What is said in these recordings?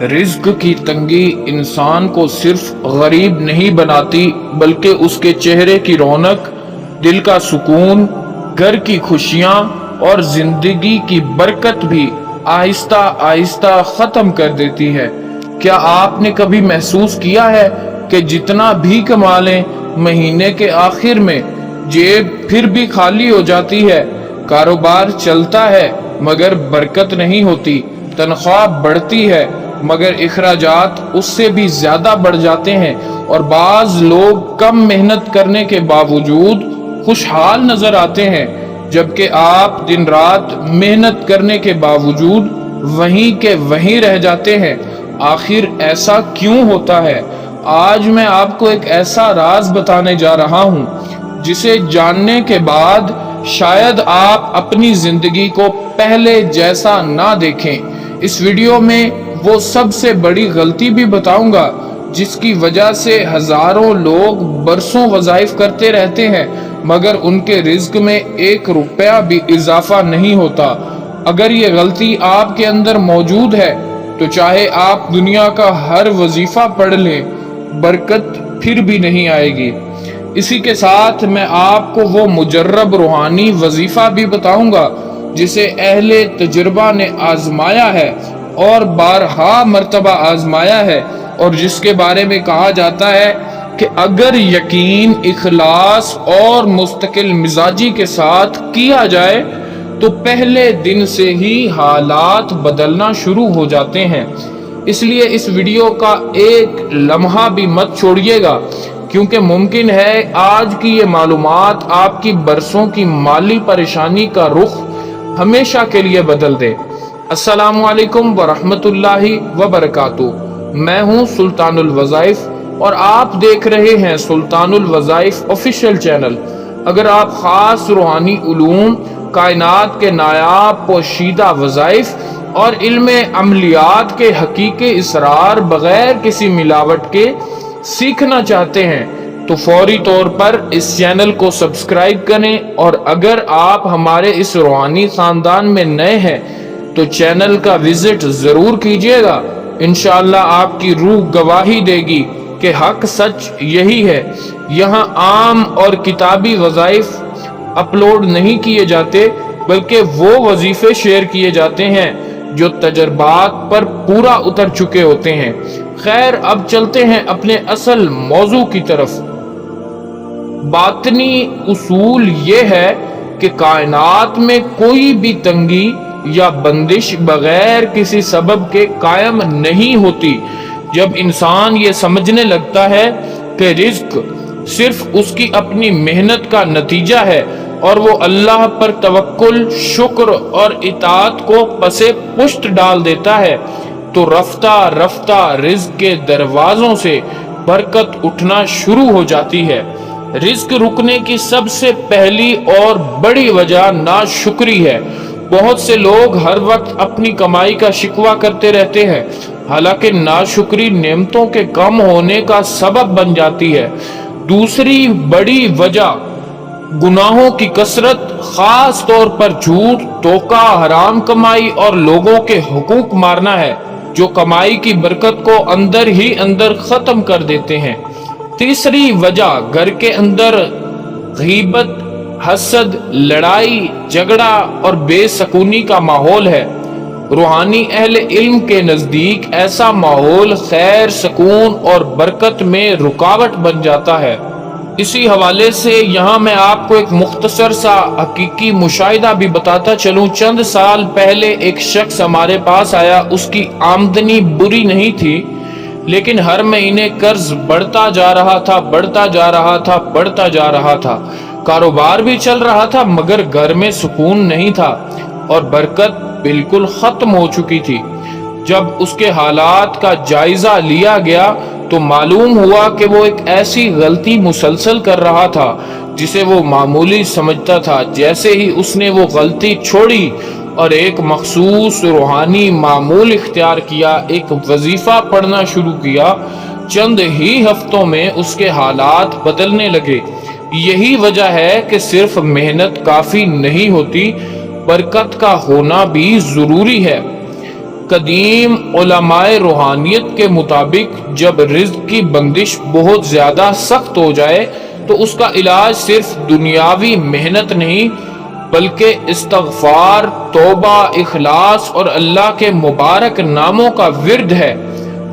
رزق کی تنگی انسان کو صرف غریب نہیں بناتی بلکہ اس کے چہرے کی رونق، دل کا سکون، گھر کی خوشیاں اور زندگی کی برکت بھی آہستہ آہستہ ختم کر دیتی ہے۔ کیا آپ نے کبھی محسوس کیا ہے کہ جتنا بھی کما لیں مہینے کے آخر میں جیب پھر بھی خالی ہو جاتی ہے؟ کاروبار چلتا ہے مگر برکت نہیں ہوتی، تنخواہ بڑھتی ہے مگر اخراجات اس سے بھی زیادہ بڑھ جاتے ہیں، اور بعض لوگ کم محنت کرنے کے باوجود خوشحال نظر آتے ہیں، جبکہ آپ دن رات محنت کرنے کے باوجود وہیں کے وہیں رہ جاتے ہیں۔ آخر ایسا کیوں ہوتا ہے؟ آج میں آپ کو ایک ایسا راز بتانے جا رہا ہوں جسے جاننے کے بعد شاید آپ اپنی زندگی کو پہلے جیسا نہ دیکھیں۔ اس ویڈیو میں وہ سب سے بڑی غلطی بھی بتاؤں گا جس کی وجہ سے ہزاروں لوگ برسوں وظائف کرتے رہتے ہیں مگر ان کے رزق میں 1 روپیہ بھی اضافہ نہیں ہوتا۔ اگر یہ غلطی آپ کے اندر موجود ہے تو چاہے آپ دنیا کا ہر وظیفہ پڑھ لیں، برکت پھر بھی نہیں آئے گی۔ اسی کے ساتھ میں آپ کو وہ مجرب روحانی وظیفہ بھی بتاؤں گا جسے اہل تجربہ نے آزمایا ہے اور بارہا مرتبہ آزمایا ہے، اور جس کے بارے میں کہا جاتا ہے کہ اگر یقین، اخلاص اور مستقل مزاجی کے ساتھ کیا جائے تو پہلے دن سے ہی حالات بدلنا شروع ہو جاتے ہیں۔ اس لیے اس ویڈیو کا ایک لمحہ بھی مت چھوڑیے گا، کیونکہ ممکن ہے آج کی یہ معلومات آپ کی برسوں کی مالی پریشانی کا رخ ہمیشہ کے لیے بدل دے۔ السلام علیکم ورحمۃ اللہ وبرکاتہ۔ میں ہوں سلطان الوظائف اور آپ دیکھ رہے ہیں سلطان الوظائف آفیشیل چینل۔ اگر آپ خاص روحانی علوم، کائنات کے نایاب پوشیدہ وظائف اور علم عملیات کے حقیقی اسرار بغیر کسی ملاوٹ کے سیکھنا چاہتے ہیں تو فوری طور پر اس چینل کو سبسکرائب کریں، اور اگر آپ ہمارے اس روحانی خاندان میں نئے ہیں تو چینل کا وزٹ ضرور کیجیے گا۔ انشاءاللہ آپ کی روح گواہی دے گی کہ حق سچ یہی ہے۔ یہاں عام اور کتابی وظائف اپلوڈ نہیں کیے جاتے بلکہ وہ وظیفے شیئر کیے جاتے ہیں جو تجربات پر پورا اتر چکے ہوتے ہیں۔ خیر، اب چلتے ہیں اپنے اصل موضوع کی طرف۔ باطنی اصول یہ ہے کہ کائنات میں کوئی بھی تنگی یا بندش بغیر کسی سبب کے قائم نہیں ہوتی۔ جب انسان یہ سمجھنے لگتا ہے کہ رزق صرف اس کی اپنی محنت کا نتیجہ ہے اور وہ اللہ پر توکل، شکر اور اطاعت کو پسے پشت ڈال دیتا ہے تو رفتہ رفتہ رزق کے دروازوں سے برکت اٹھنا شروع ہو جاتی ہے۔ رزق رکنے کی سب سے پہلی اور بڑی وجہ ناشکری ہے۔ بہت سے لوگ ہر وقت اپنی کمائی کا شکوہ کرتے رہتے ہیں، حالانکہ ناشکری نعمتوں کے کم ہونے کا سبب بن جاتی ہے۔ دوسری بڑی وجہ گناہوں کی کثرت، خاص طور پر جھوٹ، دھوکہ، حرام کمائی اور لوگوں کے حقوق مارنا ہے، جو کمائی کی برکت کو اندر ہی اندر ختم کر دیتے ہیں۔ تیسری وجہ گھر کے اندر غیبت، حسد، لڑائی جھگڑا اور بے سکونی کا ماحول ہے۔ روحانی اہل علم کے نزدیک ایسا ماحول خیر، سکون اور برکت میں رکاوٹ بن جاتا ہے۔ اسی حوالے سے یہاں میں آپ کو ایک مختصر سا حقیقی مشاہدہ بھی بتاتا چلوں۔ چند سال پہلے ایک شخص ہمارے پاس آیا۔ اس کی آمدنی بری نہیں تھی، لیکن ہر مہینے قرض بڑھتا جا رہا تھا، بڑھتا جا رہا تھا، بڑھتا جا رہا تھا۔ کاروبار بھی چل رہا تھا مگر گھر میں سکون نہیں تھا اور برکت بالکل ختم ہو چکی تھی۔ جب اس کے حالات کا جائزہ لیا گیا تو معلوم ہوا کہ وہ ایک ایسی غلطی مسلسل کر رہا تھا جسے وہ معمولی سمجھتا تھا۔ جیسے ہی اس نے وہ غلطی چھوڑی اور ایک مخصوص روحانی معمول اختیار کیا، ایک وظیفہ پڑھنا شروع کیا، چند ہی ہفتوں میں اس کے حالات بدلنے لگے۔ یہی وجہ ہے کہ صرف محنت کافی نہیں ہوتی، برکت کا ہونا بھی ضروری ہے۔ قدیم علماء روحانیت کے مطابق جب رزق کی بندش بہت زیادہ سخت ہو جائے تو اس کا علاج صرف دنیاوی محنت نہیں بلکہ استغفار، توبہ، اخلاص اور اللہ کے مبارک ناموں کا ورد ہے۔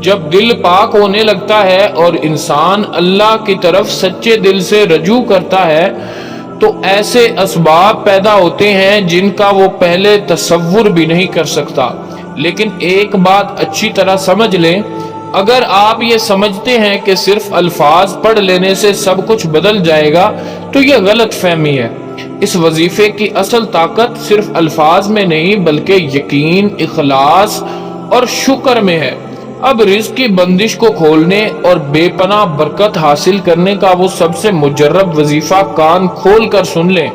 جب دل پاک ہونے لگتا ہے اور انسان اللہ کی طرف سچے دل سے رجوع کرتا ہے تو ایسے اسباب پیدا ہوتے ہیں جن کا وہ پہلے تصور بھی نہیں کر سکتا۔ لیکن ایک بات اچھی طرح سمجھ لیں، اگر آپ یہ سمجھتے ہیں کہ صرف الفاظ پڑھ لینے سے سب کچھ بدل جائے گا تو یہ غلط فہمی ہے۔ اس وظیفے کی اصل طاقت صرف الفاظ میں نہیں بلکہ یقین، اخلاص اور شکر میں ہے۔ اب رزق کی بندش کو کھولنے اور بے پناہ برکت حاصل کرنے کا وہ سب سے مجرب وظیفہ کان کھول کر سن لیں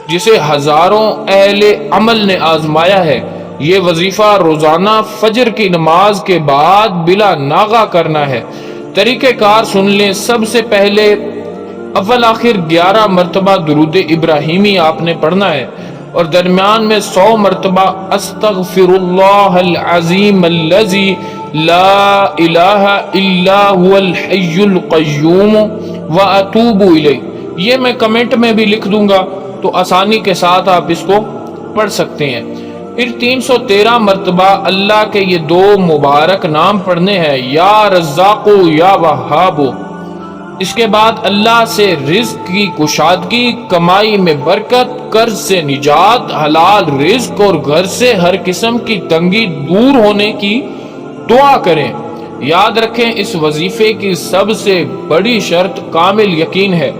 جسے ہزاروں اہل عمل نے آزمایا ہے۔ یہ وظیفہ روزانہ فجر کی نماز کے بعد بلا ناغہ کرنا ہے۔ طریقہ کار سن لیں۔ سب سے پہلے اول آخر 11 مرتبہ درود ابراہیمی آپ نے پڑھنا ہے اور درمیان میں 100 مرتبہ استغفر اللہ العظیم الذی لا الہ الا هو الحی القیوم واتوب الیہ۔ یہ میں کمنٹ میں بھی لکھ دوں گا تو آسانی کے ساتھ آپ اس کو پڑھ سکتے ہیں۔ پھر 313 مرتبہ اللہ کے یہ 2 مبارک نام پڑھنے ہیں، یا رزاق یا وہاب۔ اس کے بعد اللہ سے رزق کی کشادگی، کمائی میں برکت، قرض سے نجات، حلال رزق اور گھر سے ہر قسم کی تنگی دور ہونے کی دعا کریں۔ یاد رکھیں اس وظیفے کی سب سے بڑی شرط کامل یقین ہے۔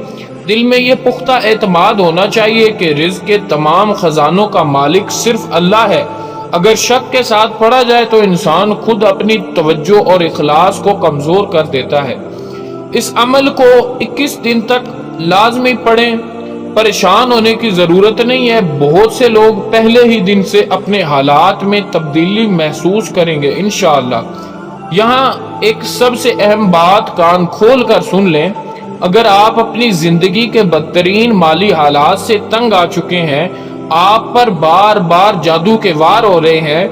دل میں یہ پختہ اعتماد ہونا چاہیے کہ رزق کے تمام خزانوں کا مالک صرف اللہ ہے۔ اگر شک کے ساتھ پڑھا جائے تو انسان خود اپنی توجہ اور اخلاص کو کمزور کر دیتا ہے۔ اس عمل کو 21 دن تک لازمی پڑھیں۔ پریشان ہونے کی ضرورت نہیں ہے، بہت سے لوگ پہلے ہی دن سے اپنے حالات میں تبدیلی محسوس کریں گے انشاءاللہ۔ یہاں ایک سب سے اہم بات کان کھول کر سن لیں، اگر آپ اپنی زندگی کے بدترین مالی حالات سے تنگ آ چکے ہیں، آپ پر بار بار جادو کے وار ہو رہے ہیں،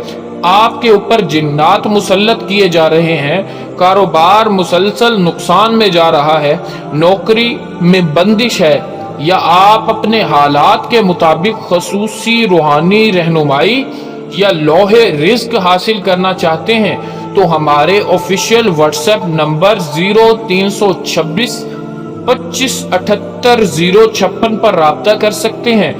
آپ کے اوپر جنات مسلط کیے جا رہے ہیں، کاروبار مسلسل نقصان میں جا رہا ہے، نوکری میں بندش ہے، یا آپ اپنے حالات کے مطابق خصوصی روحانی رہنمائی یا لوح رزق حاصل کرنا چاہتے ہیں تو ہمارے آفیشیل واٹس ایپ نمبر 0326 25 78 056 پر رابطہ کر سکتے ہیں۔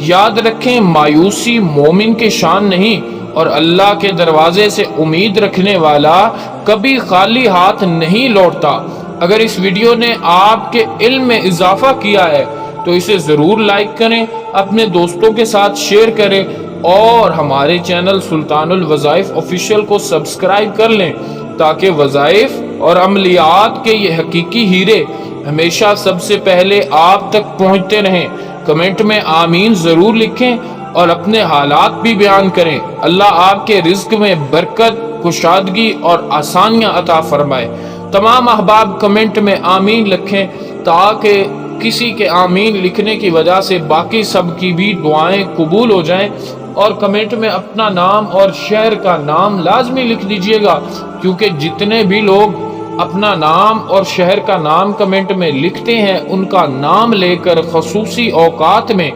یاد رکھیں مایوسی مومن کی شان نہیں اور اللہ کے دروازے سے امید رکھنے والا کبھی خالی ہاتھ نہیں لوٹتا۔ اگر اس ویڈیو نے آپ کے علم میں اضافہ کیا ہے تو اسے ضرور لائک کریں، اپنے دوستوں کے ساتھ شیئر کریں اور ہمارے چینل سلطان الوظائف آفیشیل کو سبسکرائب کر لیں تاکہ وظائف اور عملیات کے یہ حقیقی ہیرے ہمیشہ سب سے پہلے آپ تک پہنچتے رہیں۔ کمنٹ میں آمین ضرور لکھیں اور اپنے حالات بھی بیان کریں۔ اللہ آپ کے رزق میں برکت، کشادگی اور آسانیاں عطا فرمائے۔ تمام احباب کمنٹ میں آمین لکھیں تاکہ کسی کے آمین لکھنے کی وجہ سے باقی سب کی بھی دعائیں قبول ہو جائیں۔ اور کمنٹ میں اپنا نام اور شہر کا نام لازمی لکھ دیجئے گا، کیونکہ جتنے بھی لوگ اپنا نام اور شہر کا نام کمنٹ میں لکھتے ہیں ان کا نام لے کر خصوصی اوقات میں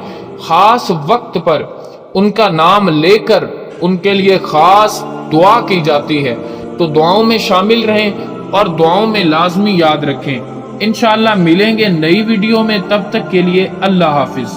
خاص وقت پر ان کا نام لے کر ان کے لیے خاص دعا کی جاتی ہے۔ تو دعاؤں میں شامل رہیں اور دعاؤں میں لازمی یاد رکھیں۔ انشاءاللہ ملیں گے نئی ویڈیو میں، تب تک کے لیے اللہ حافظ۔